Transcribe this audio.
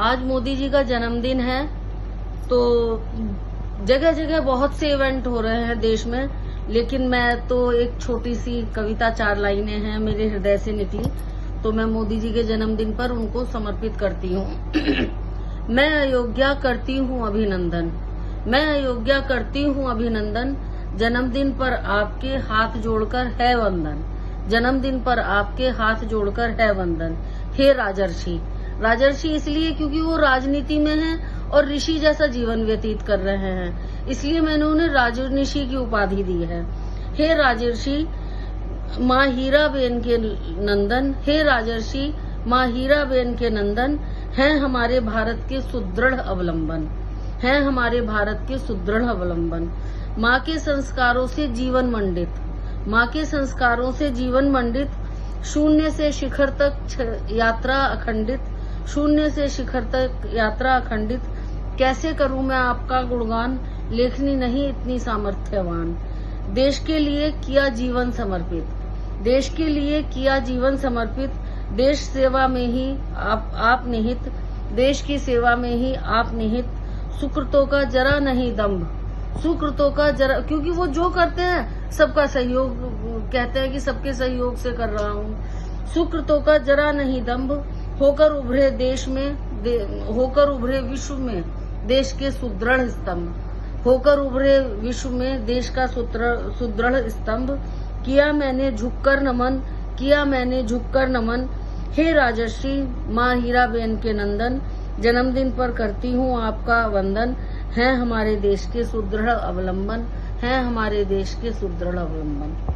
आज मोदी जी का जन्मदिन है, तो जगह जगह बहुत से इवेंट हो रहे हैं देश में, लेकिन मैं तो एक छोटी सी कविता 4 लाइनें हैं मेरे हृदय से निकली, तो मैं मोदी जी के जन्मदिन पर उनको समर्पित करती हूँ। मैं अयोध्या करती हूँ अभिनंदन, मैं अयोध्या करती हूँ अभिनंदन, जन्मदिन पर आपके हाथ जोड़कर है वंदन, जन्मदिन पर आपके हाथ जोड़कर है वंदन। हे राजर्षि, राजर्षि इसलिए क्योंकि वो राजनीति में हैं और ऋषि जैसा जीवन व्यतीत कर रहे हैं, इसलिए मैंने उन्हें राजर्षि की उपाधि दी है। हे राजर्षि माँ हीराबेन के नंदन, हे राजर्षि माँ हीराबेन के नंदन, हैं हमारे भारत के सुदृढ़ अवलंबन, हैं हमारे भारत के सुदृढ़ अवलंबन। माँ के संस्कारों से जीवन मंडित, माँ के संस्कारों से जीवन मंडित, शून्य से शिखर तक यात्रा अखंडित, शून्य से शिखर तक यात्रा अखंडित। कैसे करूं मैं आपका गुणगान, लेखनी नहीं इतनी सामर्थ्यवान। देश के लिए किया जीवन समर्पित, देश के लिए किया जीवन समर्पित, देश सेवा में ही आप निहित, देश की सेवा में ही आप निहित। सुकृतों का जरा नहीं दम्भ, सुकृतों का जरा, क्योंकि वो जो करते हैं सबका सहयोग, कहते हैं कि सबके सहयोग से कर रहा हूँ। सुकृतों का जरा नहीं दम्भ, होकर उभरे देश में, होकर उभरे विश्व में देश के सुदृढ़ स्तंभ, होकर उभरे विश्व में देश का सुदृढ़ स्तंभ। किया मैंने झुककर नमन, किया मैंने झुककर नमन। हे राजर्षि माँ हीराबेन के नंदन, जन्मदिन पर करती हूँ आपका वंदन, हैं हमारे देश के सुदृढ़ अवलंबन, हैं हमारे देश के सुदृढ़ अवलंबन।